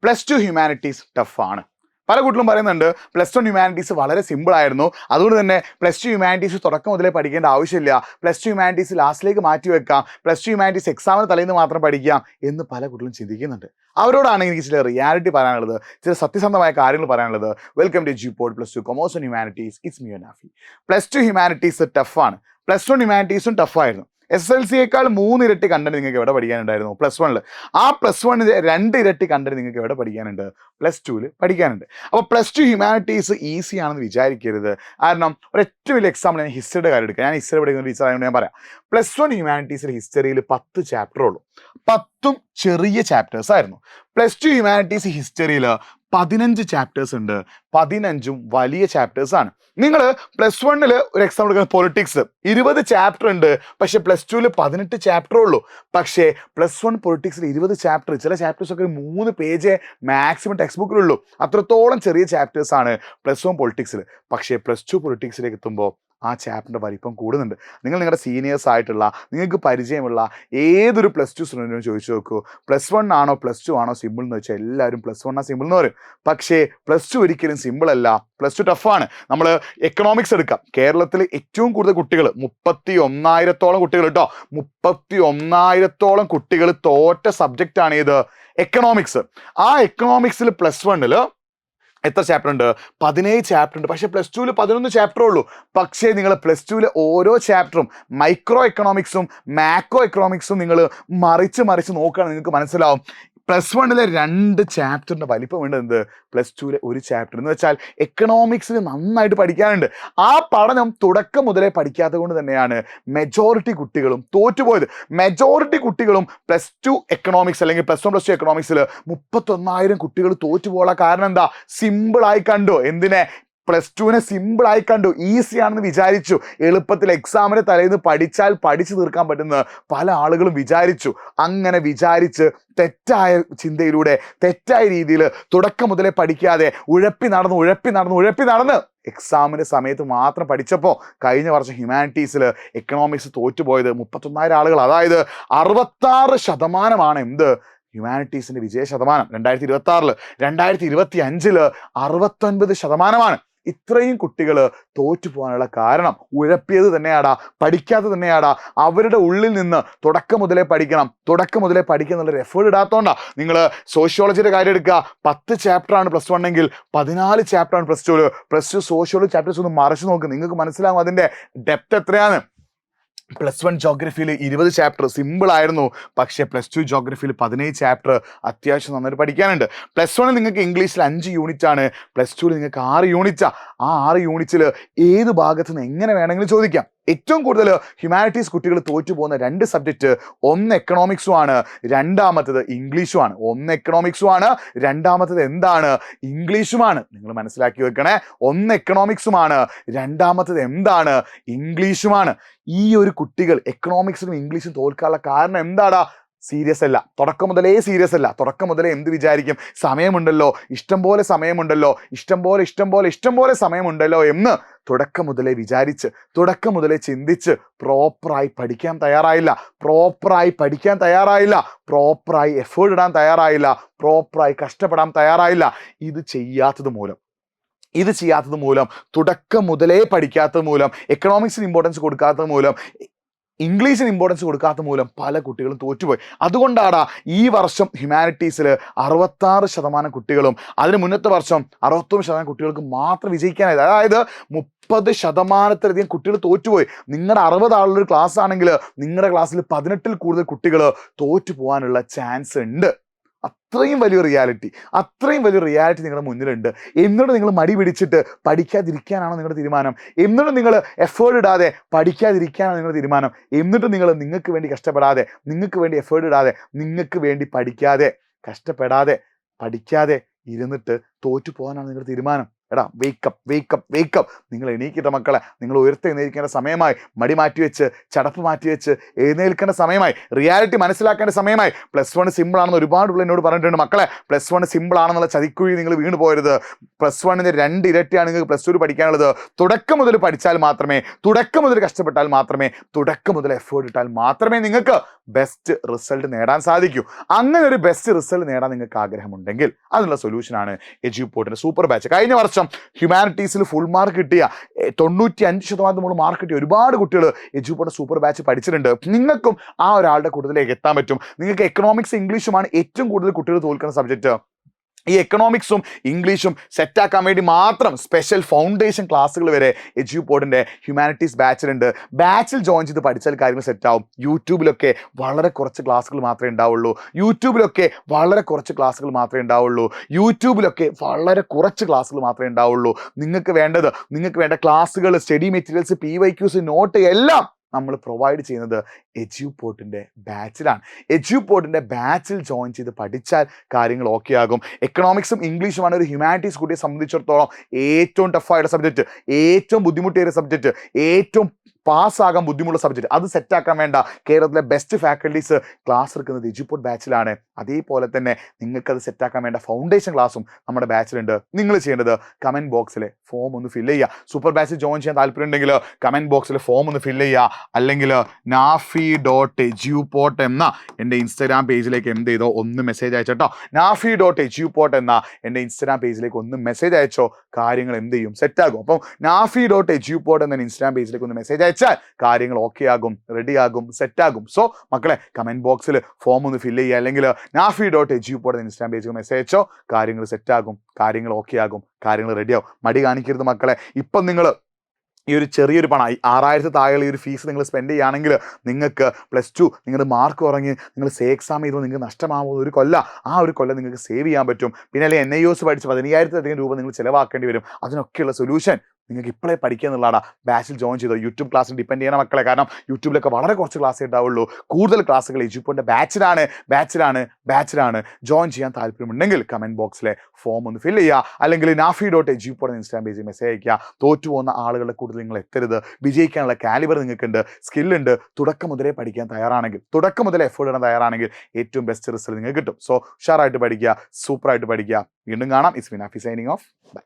Plus two humanities ടഫാണ്. പല കുട്ടികളും പറയുന്നുണ്ട് പ്ലസ് 1 ഹ്യൂമാനിറ്റീസ് വളരെ സിമ്പിൾ ആയിരുന്നു, അതുകൊണ്ട് തന്നെ പ്ലസ് ടു ഹ്യൂമാനിറ്റീസ് തുടക്കം മുതലേ പഠിക്കേണ്ട ആവശ്യമില്ല, പ്ലസ് ടു ഹ്യൂമാനിറ്റീസ് ലാസ്റ്റിലേക്ക് മാറ്റി വെക്കാം, പ്ലസ് ടു ഹ്യൂമാനിറ്റീസ് എക്സാമിന് തലേന്ന് മാത്രം പഠിക്കാം എന്ന് പല കുട്ടികളും ചിന്തിക്കുന്നുണ്ട്. അവരോടാണ് എനിക്ക് ചില റിയാലിറ്റി പറയാനുള്ളത്, ചില സത്യസന്ധമായ കാര്യങ്ങൾ പറയാനുള്ളത്. വെൽക്കം ടു ജിപോഡ് plus 2 commerce and humanities. It's me Nafi. Plus two humanities ടഫാണ്. പ്ലസ് 1 ഹ്യൂമാനിറ്റീസും ടഫായിരുന്നു. SSLCയേക്കാൾ 3 ഇരട്ടി കണ്ടന്റ് നിങ്ങൾക്ക് എവിടെ പഠിക്കാനുണ്ടായിരുന്നു പ്ലസ് 1. ആ പ്ലസ് 1 2 ഇരട്ടി കണ്ടന്റ് നിങ്ങൾക്ക് എവിടെ പഠിക്കാനുണ്ട് പ്ലസ് 2 പഠിക്കാനുണ്ട്. അപ്പോൾ പ്ലസ് 2 ഹ്യൂമാനിറ്റീസ് ഈസി ആണെന്ന് വിചാരിക്കരുത്. കാരണം ഒരു ഏറ്റവും വലിയ എക്സാമ്പിൾ ഞാൻ ഹിസ്റ്ററിയുടെ കാര്യം എടുക്കുക. ഞാൻ ഹിസ്റ്ററി പഠിക്കുന്ന ടീച്ചർ ആയതുകൊണ്ട് ഞാൻ പറയാം. പ്ലസ് 1 ഹ്യൂമാനിറ്റീസിൽ ഹിസ്റ്ററിയിൽ 10 ചാപ്റ്ററേ ഉള്ളൂ. 10ഉം ചെറിയ ചാപ്റ്റേഴ്സ് ആയിരുന്നു. പ്ലസ് 2 ഹ്യൂമാനിറ്റീസ് ഹിസ്റ്ററിയിൽ 15 ചാപ്റ്റേഴ്സ് ഉണ്ട്. 15ഉം വലിയ ചാപ്റ്റേഴ്സ് ആണ്. നിങ്ങൾ പ്ലസ് 1 ഒരു എക്സാം എടുക്കുന്ന പൊളിറ്റിക്സ് 20 ചാപ്റ്റർ ഉണ്ട്, പക്ഷെ പ്ലസ് 2 18 ചാപ്റ്ററേ ഉള്ളൂ. പക്ഷേ പ്ലസ് 1 പൊളിറ്റിക്സിൽ 20 ചാപ്റ്റർ, ചില ചാപ്റ്റേഴ്സ് ഒക്കെ 3 പേജ് മാക്സിമം ടെക്സ്റ്റ് ബുക്കിലുള്ളൂ. അത്രത്തോളം ചെറിയ ചാപ്റ്റേഴ്സ് ആണ് പ്ലസ് 1 പൊളിറ്റിക്സിൽ. പക്ഷേ പ്ലസ് 2 പൊളിറ്റിക്സിലേക്ക് എത്തുമ്പോൾ ആ ചാപ്റ്ററിൻ്റെ വലിപ്പം കൂടുന്നുണ്ട്. നിങ്ങളുടെ സീനിയേഴ്സ് ആയിട്ടുള്ള, നിങ്ങൾക്ക് പരിചയമുള്ള ഏതൊരു പ്ലസ് 2 സ്റ്റുഡൻറ്റിനും ചോദിച്ചു നോക്കൂ, പ്ലസ് 1 ആണോ പ്ലസ് 2 ആണോ സിമ്പിൾ എന്ന് വെച്ചാൽ എല്ലാവരും പ്ലസ് 1 ആ സിമ്പിൾ എന്ന് പറയും. പക്ഷേ പ്ലസ് 2 ഒരിക്കലും സിമ്പിൾ അല്ല, പ്ലസ് 2 ടഫാണ്. നമ്മൾ എക്കണോമിക്സ് എടുക്കാം. കേരളത്തിൽ ഏറ്റവും കൂടുതൽ കുട്ടികൾ 31,000-ഓളം കുട്ടികൾ കേട്ടോ, 31,000-ഓളം കുട്ടികൾ തോറ്റ സബ്ജക്റ്റാണ് ഇത് എക്കണോമിക്സ്. ആ എക്കണോമിക്സിൽ പ്ലസ് 1 എത്ര ചാപ്റ്റർ ഉണ്ട്? 17 ചാപ്റ്റർ ഉണ്ട്. പക്ഷേ പ്ലസ് 2 11 ചാപ്റ്ററേ ഉള്ളൂ. പക്ഷേ നിങ്ങൾ പ്ലസ് 2 ഓരോ ചാപ്റ്ററും മൈക്രോ എക്കണോമിക്സും മാക്രോ എക്കണോമിക്സും നിങ്ങൾ മറിച്ച് നോക്കുകയാണെങ്കിൽ നിങ്ങൾക്ക് മനസ്സിലാവും പ്ലസ് 1 2 ചാപ്റ്ററിൻ്റെ വലിപ്പമുണ്ട് എന്ത് പ്ലസ് 2 ഒരു ചാപ്റ്റർ. എന്ന് വെച്ചാൽ എക്കണോമിക്സിൽ നന്നായിട്ട് പഠിക്കാനുണ്ട്. ആ പഠനം തുടക്കം മുതലേ പഠിക്കാത്തത് കൊണ്ട് തന്നെയാണ് മെജോറിറ്റി കുട്ടികളും തോറ്റുപോയത്. മെജോറിറ്റി കുട്ടികളും പ്ലസ് 2 എക്കണോമിക്സ് അല്ലെങ്കിൽ പ്ലസ് 1 പ്ലസ് 2 എക്കണോമിക്സിൽ 31,000 കുട്ടികൾ തോറ്റുപോകാനുള്ള കാരണം എന്താ? സിമ്പിളായി കണ്ടു. എന്തിനെ? പ്ലസ് 2 സിമ്പിളായി കണ്ടു, ഈസി ആണെന്ന് വിചാരിച്ചു. എളുപ്പത്തിൽ എക്സാമിന് തലേന്ന് പഠിച്ചാൽ പഠിച്ചു തീർക്കാൻ പറ്റുന്ന പല ആളുകളും വിചാരിച്ചു. അങ്ങനെ വിചാരിച്ച് തെറ്റായ ചിന്തയിലൂടെ തെറ്റായ രീതിയിൽ തുടക്കം മുതലേ പഠിക്കാതെ ഉഴപ്പി നടന്ന് എക്സാമിൻ്റെ സമയത്ത് മാത്രം പഠിച്ചപ്പോൾ കഴിഞ്ഞ വർഷം ഹ്യൂമാനിറ്റീസിൽ എക്കണോമിക്സ് തോറ്റുപോയത് 31,000 ആളുകൾ. അതായത് 66% എന്ത് ഹ്യൂമാനിറ്റീസിൻ്റെ വിജയ ശതമാനം 2026. 2025 69%. ഇത്രയും കുട്ടികൾ തോറ്റു പോകാനുള്ള കാരണം ഉഴപ്പിയത് തന്നെയാടാ, പഠിക്കാതെ തന്നെയാടാ. അവരുടെ ഉള്ളിൽ നിന്ന് തുടക്കം മുതലേ പഠിക്കണം എന്നുള്ളൊരു എഫേർട്ട് ഇടാത്തോണ്ടാ. നിങ്ങൾ സോഷ്യോളജിയുടെ കാര്യം എടുക്കുക, 10 ചാപ്റ്ററാണ് പ്ലസ് 1 എങ്കിൽ 14 ചാപ്റ്ററാണ് പ്ലസ് 2. പ്ലസ് 2 സോഷ്യോളജി ചാപ്റ്റേഴ്സ് ഒന്ന് മറിച്ച് നോക്ക്, നിങ്ങൾക്ക് മനസ്സിലാവും അതിൻ്റെ ഡെപ്ത് എത്രയാണ്. പ്ലസ് 1 ജോഗ്രഫിയിൽ 20 ചാപ്റ്റർ സിമ്പിൾ ആയിരുന്നു. പക്ഷേ പ്ലസ് 2 ജോഗ്രഫിയിൽ 17 ചാപ്റ്റർ അത്യാവശ്യം നന്നായിട്ട് പഠിക്കാനുണ്ട്. പ്ലസ് 1 നിങ്ങൾക്ക് ഇംഗ്ലീഷിൽ 5 യൂണിറ്റ് ആണ്, പ്ലസ് 2 നിങ്ങൾക്ക് 6 യൂണിറ്റാണ്. ആ 6 യൂണിറ്റിൽ ഏത് ഭാഗത്ത് നിന്ന് എങ്ങനെ വേണമെങ്കിലും ചോദിക്കാം. ഏറ്റവും കൂടുതൽ ഹ്യൂമാനിറ്റീസ് കുട്ടികൾ തോറ്റു പോകുന്ന 2 സബ്ജക്റ്റ്, ഒന്ന് എക്കണോമിക്സും ആണ്, രണ്ടാമത്തത് ഇംഗ്ലീഷും ആണ്. ഒന്ന് എക്കണോമിക്സും ആണ്, രണ്ടാമത്തത് എന്താണ്? ഇംഗ്ലീഷുമാണ്. നിങ്ങൾ മനസ്സിലാക്കി വെക്കണേ, ഒന്ന് എക്കണോമിക്സും ആണ്, രണ്ടാമത്തത് എന്താണ്? ഇംഗ്ലീഷുമാണ്. ഈ ഒരു കുട്ടികൾ എക്കണോമിക്സിലും ഇംഗ്ലീഷും തോൽക്കാനുള്ള കാരണം എന്താടാ? സീരിയസ് അല്ല, തുടക്കം മുതലേ സീരിയസ് അല്ല. തുടക്കം മുതലേ എന്ത് വിചാരിക്കും? സമയമുണ്ടല്ലോ, ഇഷ്ടംപോലെ സമയമുണ്ടല്ലോ, ഇഷ്ടംപോലെ സമയമുണ്ടല്ലോ എന്ന് തുടക്കം മുതലേ വിചാരിച്ച്, തുടക്കം മുതലേ ചിന്തിച്ച് പ്രോപ്പറായി പഠിക്കാൻ തയ്യാറായില്ല, പ്രോപ്പറായി എഫേർട്ട് ഇടാൻ തയ്യാറായില്ല, പ്രോപ്പറായി കഷ്ടപ്പെടാൻ തയ്യാറായില്ല. ഇത് ചെയ്യാത്തത് മൂലം തുടക്കം മുതലേ പഠിക്കാത്തത് മൂലം, എക്കണോമിക്സിന് ഇമ്പോർട്ടൻസ് കൊടുക്കാത്തത് മൂലം, ഇംഗ്ലീഷിന് ഇമ്പോർട്ടൻസ് കൊടുക്കാത്ത മൂലം പല കുട്ടികളും തോറ്റുപോയി. അതുകൊണ്ടാണ് ഈ വർഷം ഹ്യൂമാനിറ്റീസിൽ 66% കുട്ടികളും അതിന് മുന്നത്തെ വർഷം 61% കുട്ടികൾക്ക് മാത്രം വിജയിക്കാനായത്. അതായത് 30%-ലധികം കുട്ടികൾ തോറ്റുപോയി. നിങ്ങളുടെ 60 ആളുള്ളൊരു ക്ലാസ് ആണെങ്കിൽ നിങ്ങളുടെ ക്ലാസ്സിൽ 18-ൽ കൂടുതൽ കുട്ടികൾ തോറ്റു പോകാനുള്ള ചാൻസ് ഉണ്ട്. അത്രയും വലിയൊരു റിയാലിറ്റി നിങ്ങളുടെ മുന്നിലുണ്ട്. എന്നിട്ട് നിങ്ങൾ മടി പിടിച്ചിട്ട് പഠിക്കാതിരിക്കാനാണോ നിങ്ങളുടെ തീരുമാനം? എന്നിട്ട് നിങ്ങൾ എഫേർട്ട് ഇടാതെ പഠിക്കാതിരിക്കാനാണ് നിങ്ങളുടെ തീരുമാനം? എന്നിട്ട് നിങ്ങൾക്ക് വേണ്ടി കഷ്ടപ്പെടാതെ, നിങ്ങൾക്ക് വേണ്ടി എഫേർട്ട് ഇടാതെ, നിങ്ങൾക്ക് വേണ്ടി പഠിക്കാതെ കഷ്ടപ്പെടാതെ പഠിക്കാതെ ഇരുന്നിട്ട് തോറ്റു പോകാനാണ് നിങ്ങളുടെ തീരുമാനം? എടാ വേക്കപ്പ് വേക്കപ്പ് വേക്കപ്പ്, നിങ്ങൾ എണീക്കിട്ട മക്കളെ, നിങ്ങൾ ഉയർത്തെഴുന്നേൽക്കേണ്ട സമയമായി. മടി മാറ്റിവെച്ച്, ചടപ്പ് മാറ്റിവെച്ച് എഴുന്നേൽക്കേണ്ട സമയമായി. റിയാലിറ്റി മനസ്സിലാക്കേണ്ട സമയമായി. +1 സിമ്പിൾ ആണെന്ന് ഒരുപാട് പിള്ളേർ എന്നോട് പറഞ്ഞിട്ടുണ്ട്. മക്കളെ +1 സിമ്പിൾ ആണെന്നുള്ള ചതിക്കുഴി നിങ്ങൾ വീണ് പോകരുത്. +1ന്റെ 2 ഇരട്ടിയാണ് നിങ്ങൾക്ക് +2 പഠിക്കാനുള്ളത്. തുടക്കം മുതൽ പഠിച്ചാൽ മാത്രമേ, തുടക്കം മുതൽ കഷ്ടപ്പെട്ടാൽ മാത്രമേ, തുടക്കം മുതൽ എഫേർട്ട് ഇട്ടാൽ മാത്രമേ നിങ്ങൾക്ക് ബെസ്റ്റ് റിസൾട്ട് നേടാൻ സാധിക്കൂ. അങ്ങനെ ഒരു ബെസ്റ്റ് റിസൾട്ട് നേടാൻ നിങ്ങൾക്ക് ആഗ്രഹമുണ്ടെങ്കിൽ അതിനുള്ള സൊല്യൂഷനാണ് എഡ്യൂപോർട്ടിന്റെ സൂപ്പർ ബാച്ച്. കഴിഞ്ഞ വർഷം ഹ്യൂമാനിറ്റീസിൽ ഫുൾ മാർക്ക് കിട്ടിയ 95% മാർക്ക് കിട്ടിയ ഒരുപാട് കുട്ടികൾ എഡ്യൂപോർട്ടിന്റെ സൂപ്പർ ബാച്ച് പഠിച്ചിട്ടുണ്ട്. നിങ്ങൾക്കും ആ ഒരാളുടെ കൂട്ടത്തിലേക്ക് എത്താൻ പറ്റും. നിങ്ങൾക്ക് എക്കണോമിക്സ് ഇംഗ്ലീഷുമാണ് ഏറ്റവും കൂടുതൽ കുട്ടികൾ തോൽക്കുന്ന സബ്ജക്റ്റ്. ഈ എക്കണോമിക്സും ഇംഗ്ലീഷും സെറ്റാക്കാൻ വേണ്ടി മാത്രം സ്പെഷ്യൽ ഫൗണ്ടേഷൻ ക്ലാസ്സുകൾ വരെ എഡ്യൂപോർട്ടിന്റെ ഹ്യൂമാനിറ്റീസ് ബാച്ചിലുണ്ട്. ബാച്ചിൽ ജോയിൻ ചെയ്ത് പഠിച്ചാൽ കാര്യങ്ങൾ സെറ്റാവും. യൂട്യൂബിലൊക്കെ വളരെ കുറച്ച് ക്ലാസ്സുകൾ മാത്രമേ ഉണ്ടാവുള്ളൂ. യൂട്യൂബിലൊക്കെ വളരെ കുറച്ച് ക്ലാസ്സുകൾ മാത്രമേ ഉണ്ടാവുള്ളൂ. യൂട്യൂബിലൊക്കെ വളരെ കുറച്ച് ക്ലാസ്സുകൾ മാത്രമേ ഉണ്ടാവുള്ളൂ. നിങ്ങൾക്ക് വേണ്ട ക്ലാസ്സുകൾ, സ്റ്റഡി മെറ്റീരിയൽസ്, PYQs, നോട്ട് എല്ലാം നമ്മൾ പ്രൊവൈഡ് ചെയ്യുന്നത് എഡ്യൂപോർട്ടിന്റെ ബാച്ചിലാണ്. എഡ്യൂപോർട്ടിന്റെ ബാച്ചിൽ ജോയിൻ ചെയ്ത് പഠിച്ചാൽ കാര്യങ്ങൾ ഓക്കെ ആകും. എക്കണോമിക്സും ഇംഗ്ലീഷുമാണ് ഒരു ഹ്യൂമാനിറ്റീസ് കുട്ടിയെ സംബന്ധിച്ചിടത്തോളം ഏറ്റവും ടഫായ സബ്ജക്റ്റ്, ഏറ്റവും ബുദ്ധിമുട്ടേറിയ സബ്ജക്റ്റ്, ഏറ്റവും പാസ്സാകാൻ ബുദ്ധിമുട്ടുള്ള സബ്ജക്റ്റ്. അത് സെറ്റാക്കാൻ വേണ്ട കേരളത്തിലെ ബെസ്റ്റ് ഫാക്കൽറ്റീസ് ക്ലാസ് എടുക്കുന്നത് എഡ്യൂപോർട്ട് ബാച്ചിലാണ്. അതേപോലെ തന്നെ നിങ്ങൾക്കത് സെറ്റാക്കാൻ വേണ്ട ഫൗണ്ടേഷൻ ക്ലാസ്സും നമ്മുടെ ബാച്ചിലുണ്ട്. നിങ്ങൾ ചെയ്യേണ്ടത് കമൻറ്റ് ബോക്സിൽ ഫോം ഒന്ന് ഫില്ല് ചെയ്യുക. സൂപ്പർ ബാച്ചിൽ ജോയിൻ ചെയ്യാൻ താല്പര്യമുണ്ടെങ്കിൽ കമൻറ്റ് ബോക്സിൽ ഫോം ഒന്ന് ഫില്ല് ചെയ്യുക. അല്ലെങ്കിൽ nafi.eduport എന്ന എൻ്റെ ഇൻസ്റ്റാഗ്രാം പേജിലേക്ക് എന്ത് ചെയ്തോ ഒന്ന് മെസ്സേജ് അയച്ചോ. nafi.eduport എന്ന എൻ്റെ ഇൻസ്റ്റാഗ്രാം പേജിലേക്ക് ഒന്ന് മെസ്സേജ് അയച്ചോ. കാര്യങ്ങൾ എന്ത് ചെയ്യും, സെറ്റാകും. അപ്പം nafi.eduport എന്ന ഇൻസ്റ്റാഗ്രാം പേജിലേക്ക് ഒന്ന് മെസ്സേജ് അയച്ചാൽ കാര്യങ്ങൾ ഓക്കെ ആകും, റെഡി ആകും, സെറ്റാകും. സോ മക്കളെ, കമൻറ്റ് ബോക്സിൽ ഫോം ഒന്ന് ഫില്ല് ചെയ്യുക. അല്ലെങ്കിൽ nafi.eduport എന്ന ഇൻസ്റ്റാഗ്രാം പേജിൽ മെസ്സേജ് അയച്ചോ. കാര്യങ്ങൾ സെറ്റാകും, കാര്യങ്ങൾ ഓക്കെ ആകും, കാര്യങ്ങൾ റെഡിയാകും. മടി കാണിക്കരുത് മക്കളെ. ഇപ്പം നിങ്ങൾ ഈ ഒരു ചെറിയൊരു പണം 6000 താഴെ ഈ ഒരു ഫീസ് നിങ്ങൾ സ്പെൻഡ് ചെയ്യുകയാണെങ്കിൽ നിങ്ങൾക്ക് +2 നിങ്ങളുടെ മാർക്ക് കുറഞ്ഞ് നിങ്ങൾ എക്സാം ചെയ്തോ നിങ്ങൾക്ക് നഷ്ടമാകുന്ന ഒരു കൊല്ലം, ആ ഒരു കൊല്ലം നിങ്ങൾക്ക് സേവ് ചെയ്യാൻ പറ്റും. പിന്നെ അല്ലെങ്കിൽ NIOS പഠിച്ച് 15000 രൂപ നിങ്ങൾ ചിലവാക്കേണ്ടി വരും. അതിനൊക്കെയുള്ള സൊല്യൂഷൻ നിങ്ങൾക്ക് ഇപ്പോഴേ പഠിക്കുക എന്നുള്ളതാണ്. ബാച്ചിൽ ജോയിൻ ചെയ്തോ. യൂട്യൂബ് ക്ലാസ്സിൽ ഡിപ്പെൻഡ് ചെയ്യണം മക്കളെ. കാരണം യൂട്യൂബിലൊക്കെ വളരെ കുറച്ച് ക്ലാസ് ഉണ്ടാവുള്ളൂ. കൂടുതൽ ക്ലാസ്സുകൾ എഡ്യൂപോർട്ടിന്റെ ബാച്ചിലാണ്. ജോയിൻ ചെയ്യാൻ താല്പര്യമുണ്ടെങ്കിൽ കമൻറ്റ് ബോക്സിലെ ഫോം ഒന്ന് ഫില്ല് ചെയ്യുക. അല്ലെങ്കിൽ nafi.eduport എന്ന ഇൻസ്റ്റാഗ്രാം പേജിൽ മെസ്സേജ് അയക്കുക. തോറ്റു പോകുന്ന ആളുകളുടെ കൂടുതൽ നിങ്ങൾ എത്തരുത്. വിജയിക്കാനുള്ള കാലിബർ നിങ്ങൾക്കുണ്ട്, സ്കില്ലുണ്ട്. തുടക്കം മുതലേ പഠിക്കാൻ തയ്യാറാണെങ്കിൽ, തുടക്കം മുതലേ എഫേർട്ട് ഇടാൻ തയ്യാറാണെങ്കിൽ ഏറ്റവും ബെസ്റ്റ് റിസൾട്ട് നിങ്ങൾക്ക് കിട്ടും. സോ ഉഷാറായിട്ട് പഠിക്കുക, സൂപ്പറായിട്ട് പഠിക്കുക. വീണ്ടും കാണാം. It's me Nafi signing off. By.